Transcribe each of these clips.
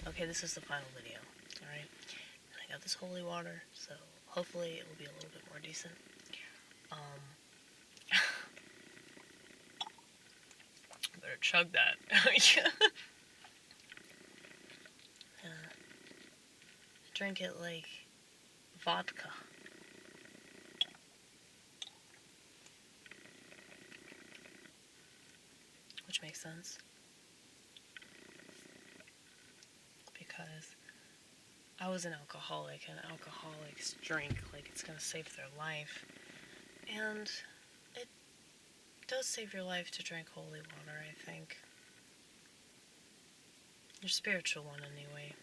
Okay, this is the final video, alright? And I got this holy water, so hopefully it will be a little bit more decent. Better chug that. Drink it like vodka. Which makes sense. Because I was an alcoholic, and alcoholics drink like it's gonna save their life. And it does save your life to drink holy water, I think. Your spiritual one, anyway.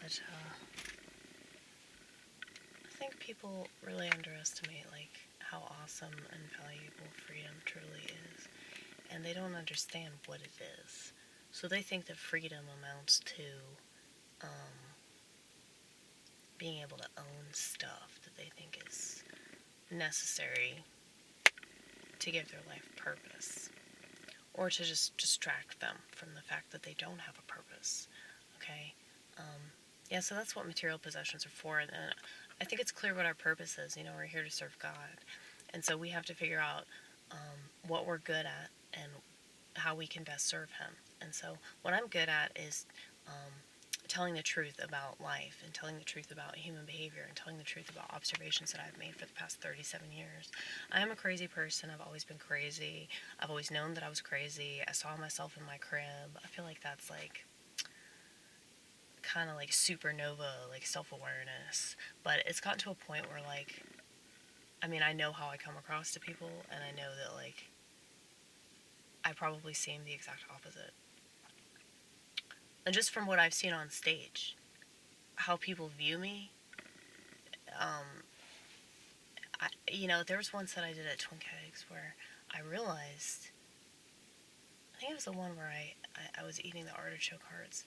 But, I think people really underestimate, like, how awesome and valuable freedom truly is. And they don't understand what it is. So they think that freedom amounts to, being able to own stuff that they think is necessary to give their life purpose. Or to just distract them from the fact that they don't have a purpose. Okay? Yeah, so that's what material possessions are for. And I think it's clear what our purpose is. You know, we're here to serve God. And so we have to figure out what we're good at and how we can best serve Him. And so what I'm good at is telling the truth about life, and telling the truth about human behavior, and telling the truth about observations that I've made for the past 37 years. I am a crazy person. I've always been crazy. I've always known that I was crazy. I saw myself in my crib. I feel like that's like kind of like supernova, like self-awareness. But it's gotten to a point where, like, I mean, I know how I come across to people, and I know that, like, I probably seem the exact opposite. And just from what I've seen on stage, how people view me, there was once that I did at Twin Kegs where I realized, I think it was the one where I was eating the artichoke hearts,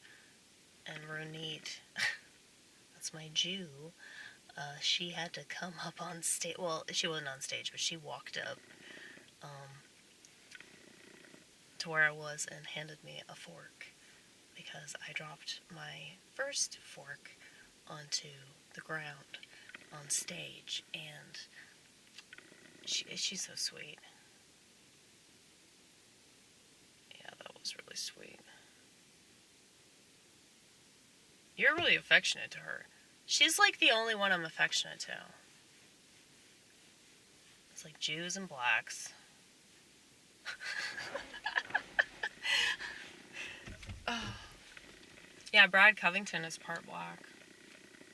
and Ronit, that's my Jew, she had to come up on stage. Well, she wasn't on stage, but she walked up to where I was and handed me a fork, because I dropped my first fork onto the ground on stage, and she's so sweet. Yeah, that was really sweet. You're really affectionate to her. She's like the only one I'm affectionate to. It's like Jews and blacks. Yeah, Brad Covington is part black.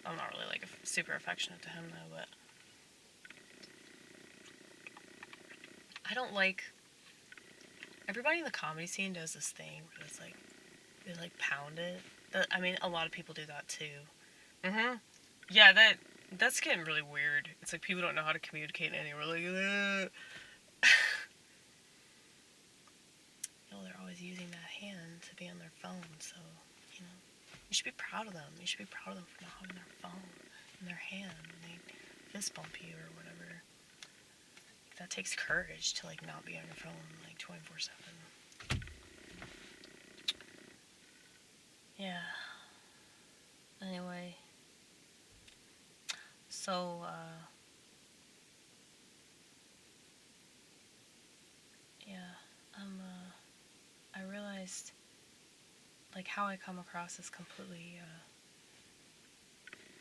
I'm not really like super affectionate to him though, but I don't like. Everybody in the comedy scene does this thing where it's like they like pound it. I mean, a lot of people do that too. Yeah, that's getting really weird. It's like people don't know how to communicate anymore. Like, they're always using that hand to be on their phone. So, you should be proud of them. You should be proud of them for not having their phone in their hand when they fist bump you or whatever. That takes courage to like not be on your phone like 24/7. Yeah. Anyway, so yeah, I realized like how I come across is completely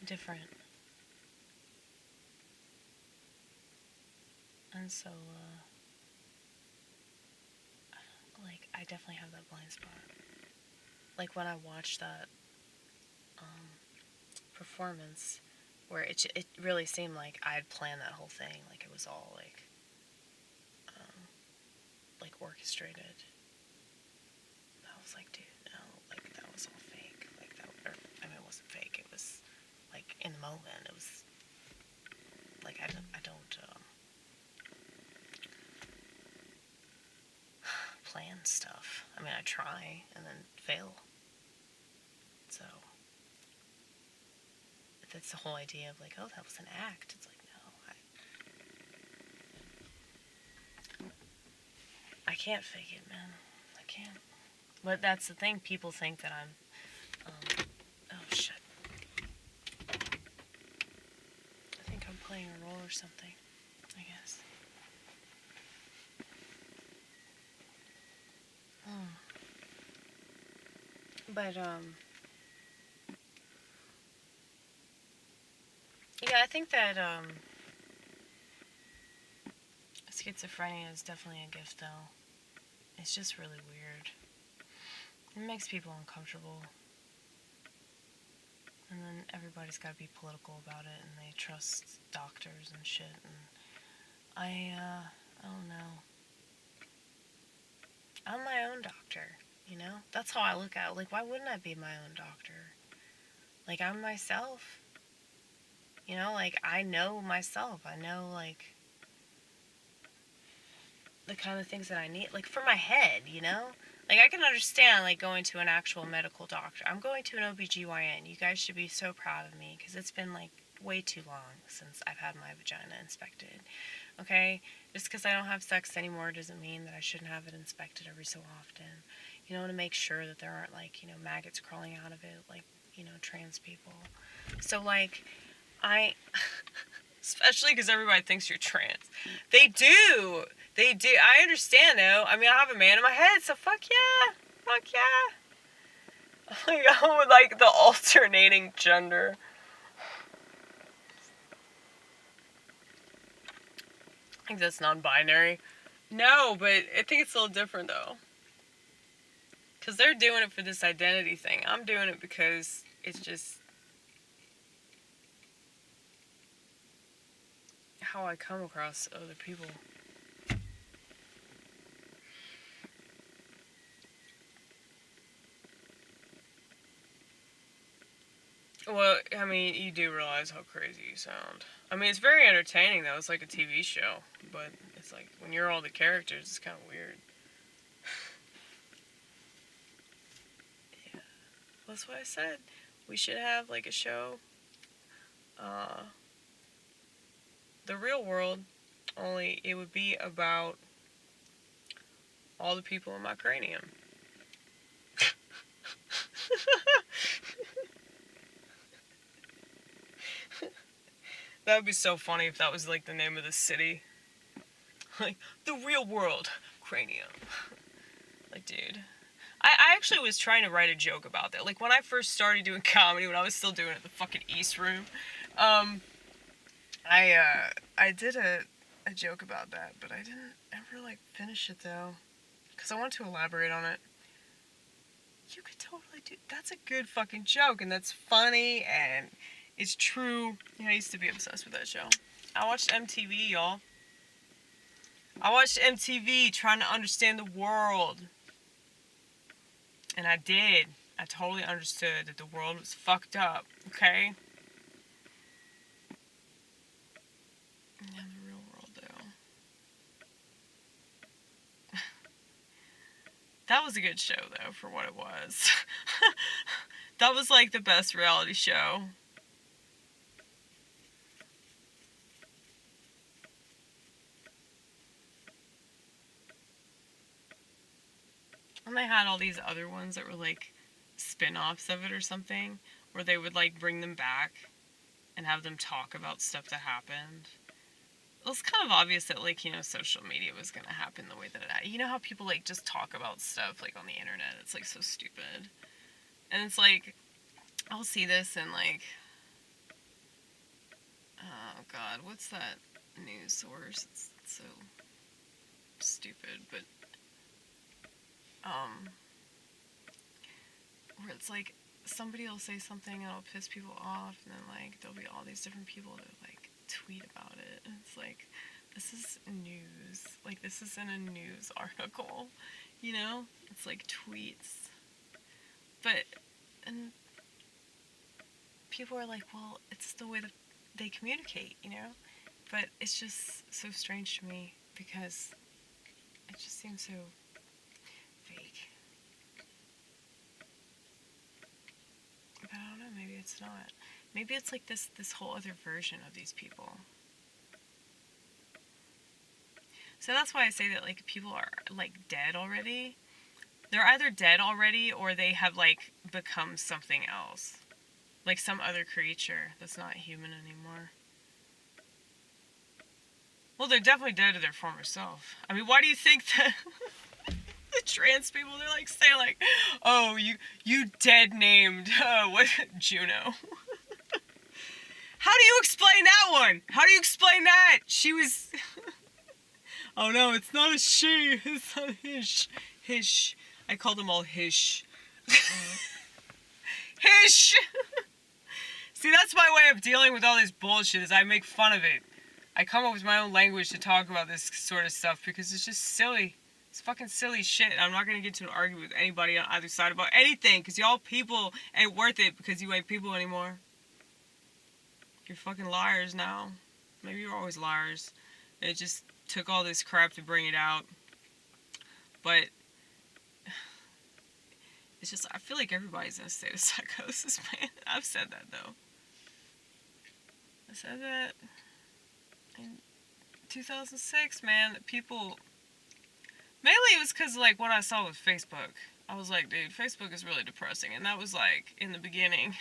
different, and so like I definitely have that blind spot. Like when I watched that performance, where it really seemed like I had planned that whole thing, like it was all like orchestrated. I was like, dude, no, like that was all fake. Like that, or, I mean, it wasn't fake. It was like in the moment. It was like I don't plan stuff. I mean, I try and then fail. So that's the whole idea of like, oh, that was an act. It's like, no, I can't fake it, man. I can't. But that's the thing. People think that I'm. Oh shit. I think I'm playing a role or something. I guess. But yeah, I think that schizophrenia is definitely a gift, though. It's just really weird. It makes people uncomfortable. And then everybody's got to be political about it, and they trust doctors and shit. And I don't know. I'm my own doctor, you know? That's how I look at it. Like, why wouldn't I be my own doctor? Like, I'm myself. You know, like, I know myself. I know, like, the kind of things that I need. Like, for my head, you know? Like, I can understand, like, going to an actual medical doctor. I'm going to an OBGYN. You guys should be so proud of me, because it's been, like, way too long since I've had my vagina inspected. Okay? Just because I don't have sex anymore doesn't mean that I shouldn't have it inspected every so often. You know, to make sure that there aren't, like, you know, maggots crawling out of it, like, you know, trans people. So, like, I... Especially because everybody thinks you're trans. They do. They do. I understand, though. I mean, I have a man in my head, so fuck yeah. Fuck yeah. Like, I'm with, like, the alternating gender. I think that's non-binary. No, but I think it's a little different, though. Because they're doing it for this identity thing. I'm doing it because it's just how I come across other people. Well, I mean, you do realize how crazy you sound. I mean, it's very entertaining, though. It's like a TV show. But it's like, when you're all the characters, it's kind of weird. Yeah. That's what I said. We should have, like, a show. Uh, the real world. Only it would be about all the people in my cranium. That would be so funny if that was, like, the name of the city. Like, the real world cranium. Like, dude. I actually was trying to write a joke about that. Like, when I first started doing comedy, when I was still doing it at the fucking East Room, I did a joke about that, but I didn't ever, like, finish it, though. Because I wanted to elaborate on it. You could totally do... That's a good fucking joke, and that's funny, and it's true. Yeah, I used to be obsessed with that show. I watched MTV, y'all. I watched MTV trying to understand the world. And I did. I totally understood that the world was fucked up, okay? Yeah, the real world, though. That was a good show, though, for what it was. That was, like, the best reality show. And they had all these other ones that were, like, spin-offs of it or something, where they would, like, bring them back and have them talk about stuff that happened. It was kind of obvious that, like, you know, social media was gonna happen the way that it... You know how people, like, just talk about stuff, like, on the internet? It's, like, so stupid. And it's, like, I'll see this and, like... Oh, God, what's that news source? It's so stupid, but... Where it's, like, somebody will say something and it'll piss people off, and then, like, there'll be all these different people that, like, tweet about it, and it's, like, this is news. Like, this isn't a news article, you know? It's, like, tweets. But, and people are like, well, it's the way that they communicate, you know? But it's just so strange to me, because it just seems so fake. But I don't know, maybe it's not. Maybe it's like this whole other version of these people. So that's why I say that, like, people are, like, dead already. They're either dead already or they have, like, become something else. Like some other creature that's not human anymore. Well, they're definitely dead to their former self. I mean, why do you think that the trans people, they're like, say like, oh, you dead named, what, Juno. How do you explain that one? How do you explain that? She was, oh no, it's not a she, it's not a hish. Hish. I called them all hish. Hish! See, that's my way of dealing with all this bullshit, is I make fun of it. I come up with my own language to talk about this sort of stuff because it's just silly. It's fucking silly shit. I'm not going to get to an argument with anybody on either side about anything because y'all people ain't worth it because you ain't people anymore. You're fucking liars now. Maybe you're always liars. It just took all this crap to bring it out. But it's just, I feel like everybody's in a state of psychosis, man. I've said that, though. I said that in 2006, man. People, mainly it was because, like, what I saw with Facebook. I was like, dude, Facebook is really depressing. And that was, like, in the beginning.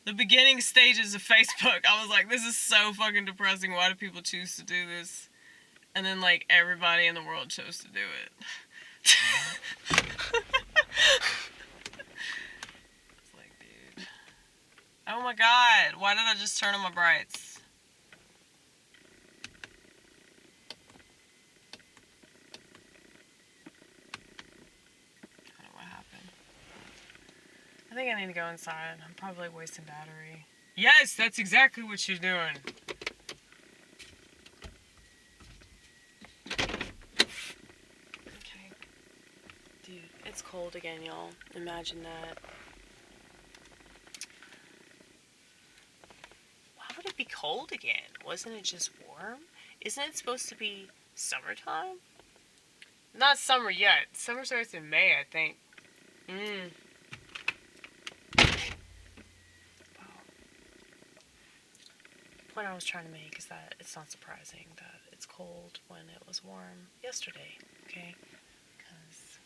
The beginning stages of Facebook. I was like, this is so fucking depressing. Why do people choose to do this? And then, like, everybody in the world chose to do it. It's like, dude. Oh my god. Why did I just turn on my brights? I don't know what happened. I think I need to go inside. I'm probably wasting battery. Yes, that's exactly what she's doing. Okay. Dude, it's cold again, y'all. Imagine that. Why would it be cold again? Wasn't it just warm? Isn't it supposed to be summertime? Not summer yet. Summer starts in May, I think. Wow. The point I was trying to make is that it's not surprising that it's cold when it was warm yesterday, okay? Because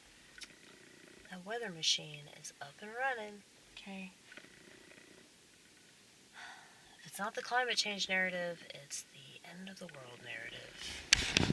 the weather machine is up and running, okay? If it's not the climate change narrative, it's the end of the world narrative.